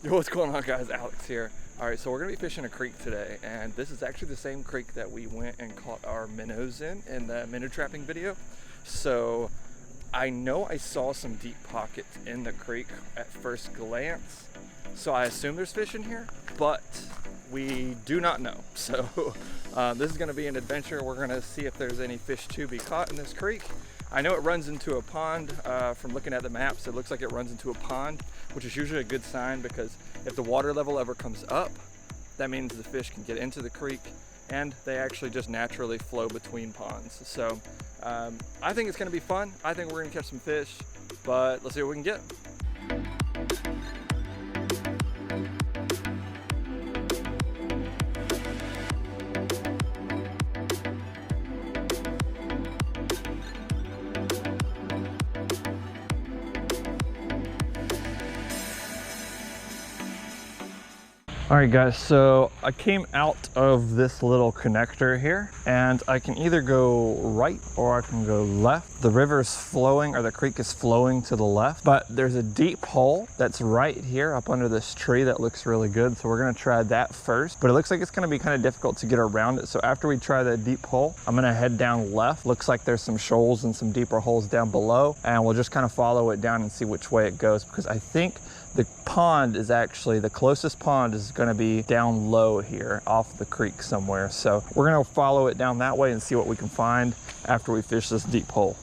Yo, what's going on, guys? Alex here. All right, so we're gonna be fishing a creek today, and this is actually the same creek that we went and caught our minnows in the minnow trapping video. So I know I saw some deep pockets in the creek at first glance, so I assume there's fish in here, but we do not know. So this is gonna be an adventure. We're gonna see if there's any fish to be caught in this creek. I know it runs into a pond. From looking at the maps, it looks like it runs into a pond, which is usually a good sign, because if the water level ever comes up, that means the fish can get into the creek, and they actually just naturally flow between ponds. So I think it's gonna be fun. I think we're gonna catch some fish, but let's see what we can get. All right, guys, so I came out of this little connector here, and I can either go right or I can go left. The river is flowing, or the creek is flowing to the left, but there's a deep hole that's right here up under this tree that looks really good. So we're gonna try that first, but it looks like it's gonna be kind of difficult to get around it. So after we try that deep hole, I'm gonna head down left. Looks like there's some shoals and some deeper holes down below, and we'll just kind of follow it down and see which way it goes, because I think the pond is actually, the closest pond is gonna be down low here off the creek somewhere. So we're gonna follow it down that way and see what we can find after we fish this deep hole.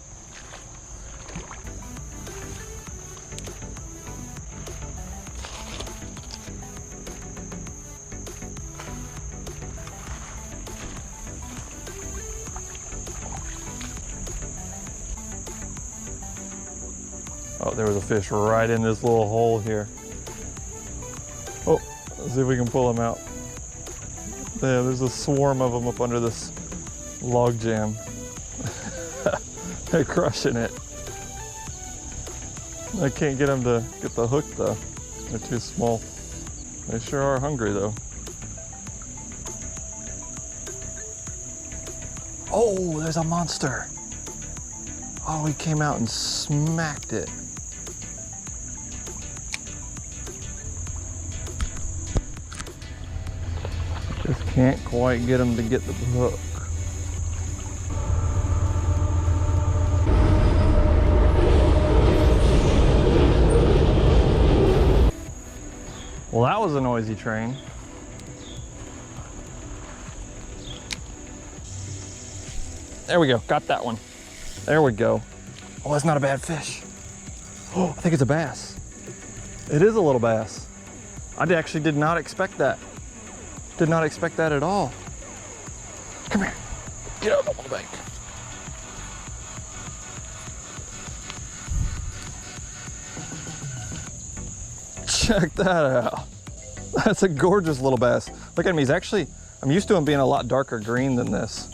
Oh, there was a fish right in this little hole here. Oh, let's see if we can pull him out. Yeah, there's a swarm of them up under this log jam. They're crushing it. I can't get them to get the hook though. They're too small. They sure are hungry though. Oh, there's a monster. Oh, he came out and smacked it. Just can't quite get him to get the hook. Well, that was a noisy train. There we go, got that one. There we go. Oh, that's not a bad fish. Oh, I think it's a bass. It is a little bass. I actually did not expect that. Did not expect that at all. Come here. Get up on the bank. Check that out. That's a gorgeous little bass. Look at him. He's actually, I'm used to him being a lot darker green than this.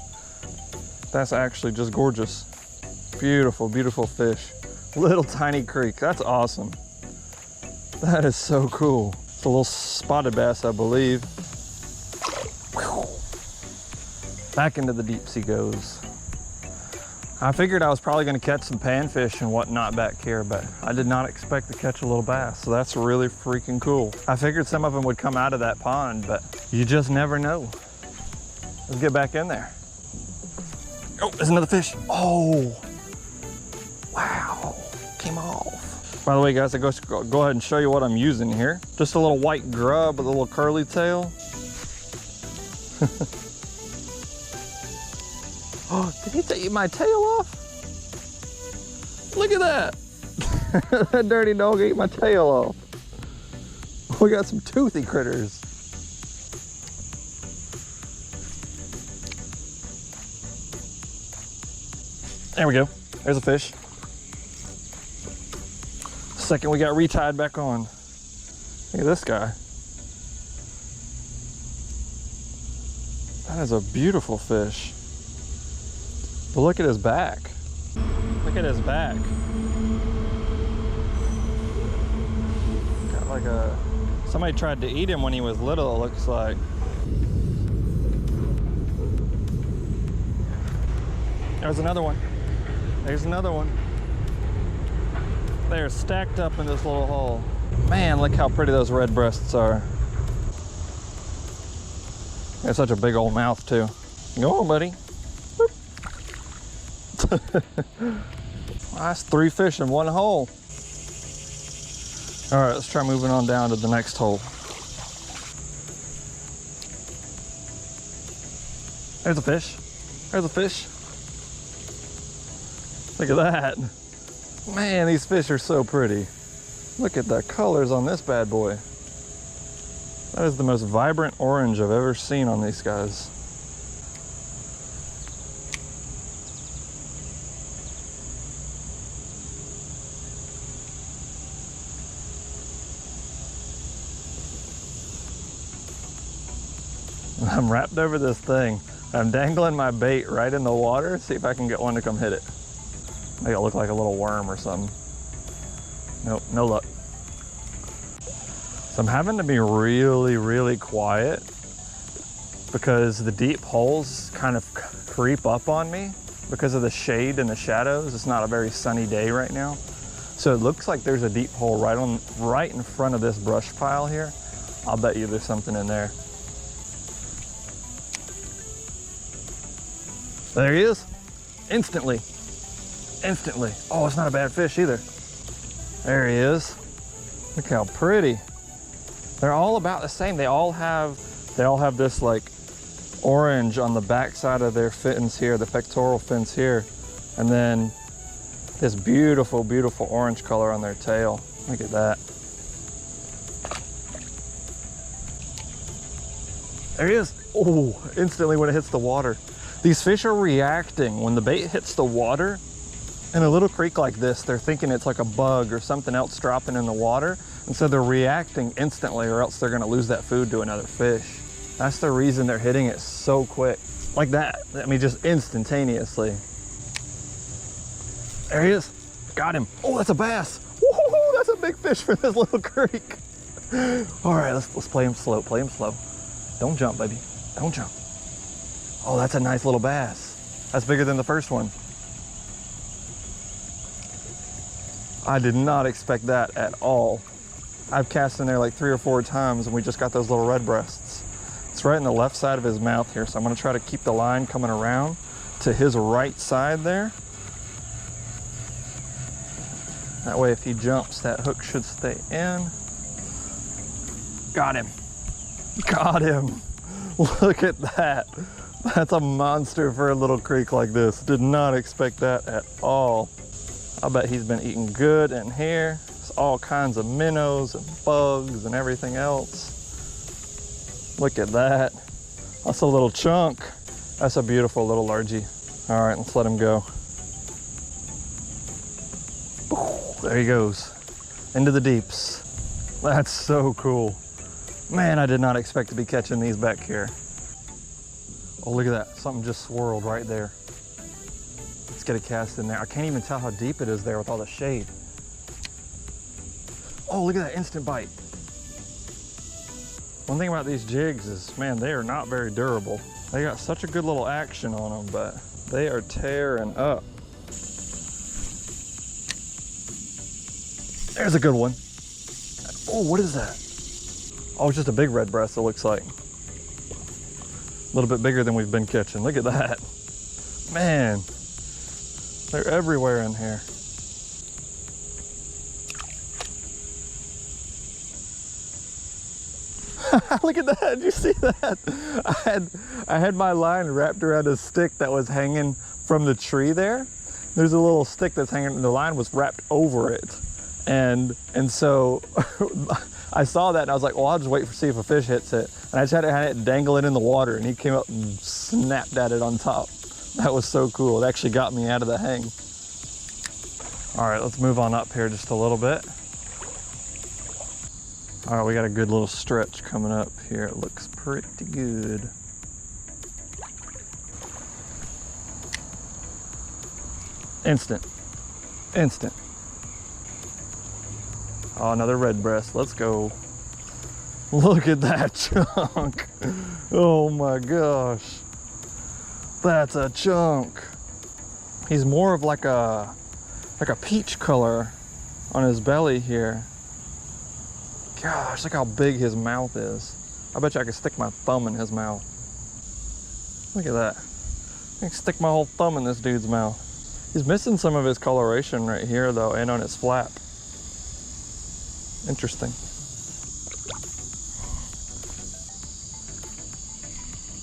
That's actually just gorgeous. Beautiful, beautiful fish. Little tiny creek. That's awesome. That is so cool. It's a little spotted bass, I believe. Back into the deep sea goes. I figured I was probably gonna catch some panfish and whatnot back here, but I did not expect to catch a little bass, so that's really freaking cool. I figured some of them would come out of that pond, but you just never know. Let's get back in there. Oh, there's another fish. Oh, wow, came off. By the way, guys, I go ahead and show you what I'm using here. Just a little white grub with a little curly tail. Oh, did he take my tail off? Look at that. That dirty dog ate my tail off. We got some toothy critters. There we go. There's a fish. Second, we got retied back on. Look at this guy. That is a beautiful fish. But look at his back. Look at his back. Got like a, somebody tried to eat him when he was little, it looks like. There's another one. There's another one. They're stacked up in this little hole. Man, look how pretty those red breasts are. They have such a big old mouth too. Go on, buddy. That's 3 fish in 1 hole. All right, let's try moving on down to the next hole. There's a fish. There's a fish. Look at that. Man, these fish are so pretty. Look at the colors on this bad boy. That is the most vibrant orange I've ever seen on these guys. I'm wrapped over this thing. I'm dangling my bait right in the water. See if I can get one to come hit it. Make it look like a little worm or something. Nope, no luck. So I'm having to be really, really quiet because the deep holes kind of creep up on me because of the shade and the shadows. It's not a very sunny day right now. So it looks like there's a deep hole right in front of this brush pile here. I'll bet you there's something in there. There he is, instantly. Oh, it's not a bad fish either. There he is. Look how pretty. They're all about the same. They all have this like orange on the back side of their fins here, the pectoral fins here, and then this beautiful, beautiful orange color on their tail. Look at that. There he is. Oh, instantly when it hits the water. These fish are reacting when the bait hits the water. In a little creek like this, they're thinking it's like a bug or something else dropping in the water. And so they're reacting instantly or else they're gonna lose that food to another fish. That's the reason they're hitting it so quick. Like that, I mean, just instantaneously. There he is, got him. Oh, that's a bass. Woohoo, that's a big fish for this little creek. All right, let's play him slow, Don't jump, baby, don't jump. Oh, that's a nice little bass. That's bigger than the first one. I did not expect that at all. I've cast in there like 3 or 4 times and we just got those little red breasts. It's right in the left side of his mouth here, so I'm gonna try to keep the line coming around to his right side there. That way if he jumps, that hook should stay in. Got him. Got him. Look at that. That's a monster for a little creek like this. Did not expect that at all. I bet he's been eating good in here. There's all kinds of minnows and bugs and everything else. Look at that. That's a little chunk. That's a beautiful little largie. All right, let's let him go. There he goes, into the deeps. That's so cool. Man, I did not expect to be catching these back here. Oh, look at that, something just swirled right there. Let's get a cast in there. I can't even tell how deep it is there with all the shade. Oh, look at that instant bite. One thing about these jigs is, man, they are not very durable. They got such a good little action on them, but they are tearing up. There's a good one. Oh, what is that? Oh, it's just a big red breast, it looks like. A little bit bigger than we've been catching. Look at that. Man, they're everywhere in here. Look at that, did you see that? I had my line wrapped around a stick that was hanging from the tree there. There's a little stick that's hanging and the line was wrapped over it. And so I saw that and I was like, well, I'll just wait to see if a fish hits it. And I just had it dangling in the water and he came up and snapped at it on top. That was so cool. It actually got me out of the hang. All right, let's move on up here just a little bit. All right, we got a good little stretch coming up here. It looks pretty good. Instant. Oh, another red breast, let's go. Look at that chunk. Oh my gosh. That's a chunk. He's more of like a peach color on his belly here. Gosh, look how big his mouth is. I bet you I could stick my thumb in his mouth. Look at that. I can stick my whole thumb in this dude's mouth. He's missing some of his coloration right here though, and on his flap. Interesting.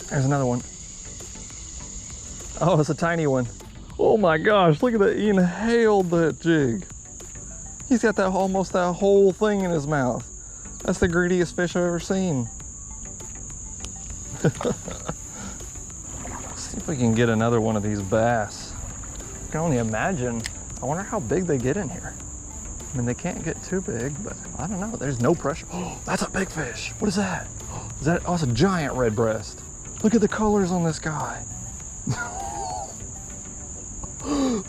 There's another one. Oh, it's a tiny one. Oh my gosh, look at that. He inhaled that jig. He's got that almost that whole thing in his mouth. That's the greediest fish I've ever seen. See if we can get another one of these bass. I can only imagine. I wonder how big they get in here. I mean, they can't get too big, but I don't know. There's no pressure. Oh, that's a big fish. What is that? Is that? Oh, it's a giant red breast. Look at the colors on this guy.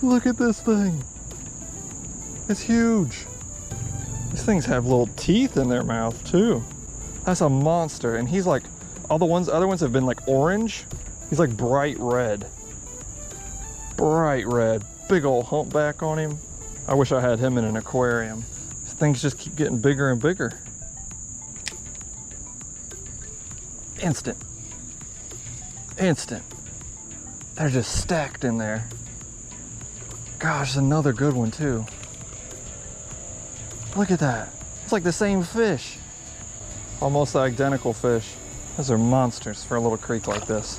Look at this thing. It's huge. These things have little teeth in their mouth too. That's a monster. And he's like, all the other ones have been like orange. He's like bright red. Bright red. Big old humpback on him. I wish I had him in an aquarium. These things just keep getting bigger and bigger. Instant. Instant. They're just stacked in there. Gosh, another good one too. Look at that. It's like the same fish. Almost the identical fish. Those are monsters for a little creek like this.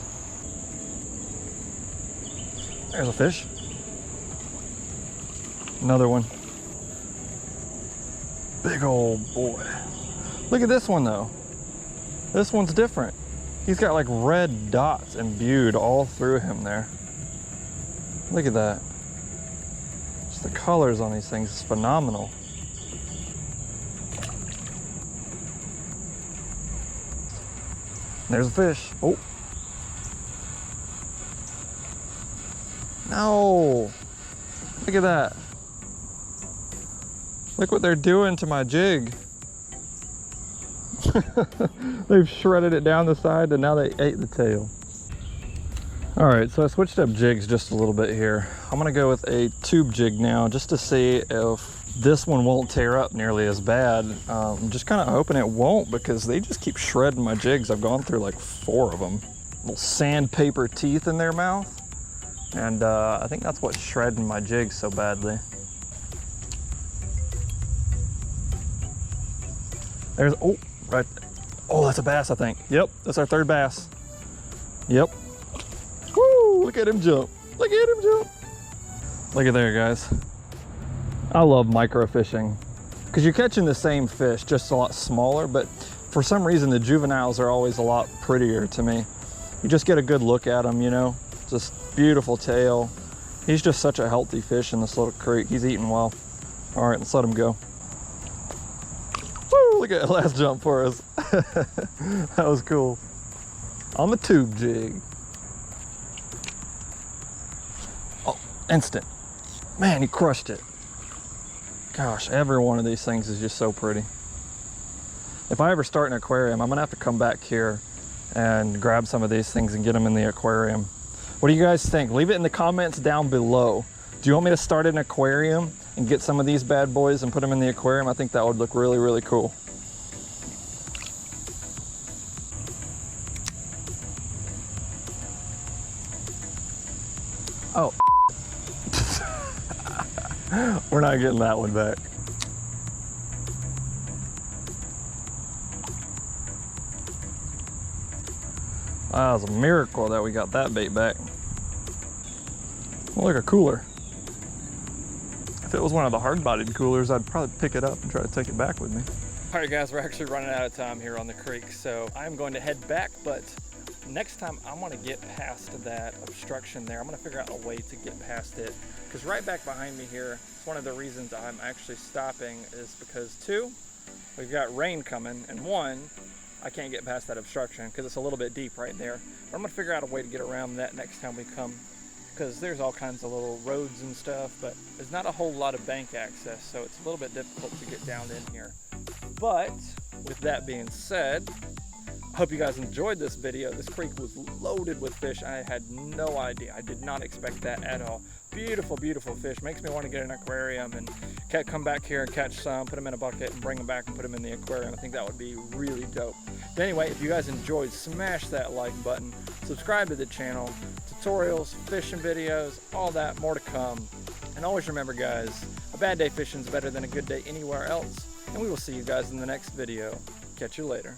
There's a fish. Another one. Big old boy. Look at this one though. This one's different. He's got like red dots imbued all through him there. Look at that. Just the colors on these things is phenomenal. There's a fish. Oh. No. Look at that. Look what they're doing to my jig. They've shredded it down the side and now they ate the tail. All right, so I switched up jigs just a little bit here. I'm gonna go with a tube jig now just to see if this one won't tear up nearly as bad. I'm just kind of hoping it won't because they just keep shredding my jigs. I've gone through like 4 of them. Little sandpaper teeth in their mouth. And I think that's what's shredding my jigs so badly. There's, oh, right. Oh, that's a bass, I think. Yep, that's our 3rd bass. Yep. Woo, look at him jump. Look at him jump. Look at there, guys. I love microfishing because you're catching the same fish, just a lot smaller, but for some reason the juveniles are always a lot prettier to me. You just get a good look at them, you know, just beautiful tail. He's just such a healthy fish in this little creek. He's eating well. All right, let's let him go. Woo, look at that last jump for us. That was cool. On the tube jig. Oh, instant. Man, he crushed it. Gosh, every one of these things is just so pretty. If I ever start an aquarium, I'm gonna have to come back here and grab some of these things and get them in the aquarium. What do you guys think? Leave it in the comments down below. Do you want me to start an aquarium and get some of these bad boys and put them in the aquarium? I think that would look really, really cool. Oh. We're not getting that one back. That was a miracle that we got that bait back. Well, look, a cooler. If it was one of the hard-bodied coolers, I'd probably pick it up and try to take it back with me. All right, guys, we're actually running out of time here on the creek, so I'm going to head back, but next time I want to get past that obstruction there. I'm going to figure out a way to get past it, because right back behind me here, one of the reasons I'm actually stopping is because 2, we've got rain coming, and 1, I can't get past that obstruction because it's a little bit deep right there. But I'm going to figure out a way to get around that next time we come, because there's all kinds of little roads and stuff, but there's not a whole lot of bank access, so it's a little bit difficult to get down in here. But with that being said, I hope you guys enjoyed this video. This creek was loaded with fish. I had no idea. I did not expect that at all. Beautiful, beautiful fish. Makes me want to get an aquarium and come back here and catch some, put them in a bucket and bring them back and put them in the aquarium. I think that would be really dope. But anyway, if you guys enjoyed, smash that like button, subscribe to the channel, tutorials, fishing videos, all that, more to come. And always remember, guys, a bad day fishing is better than a good day anywhere else. And we will see you guys in the next video. Catch you later.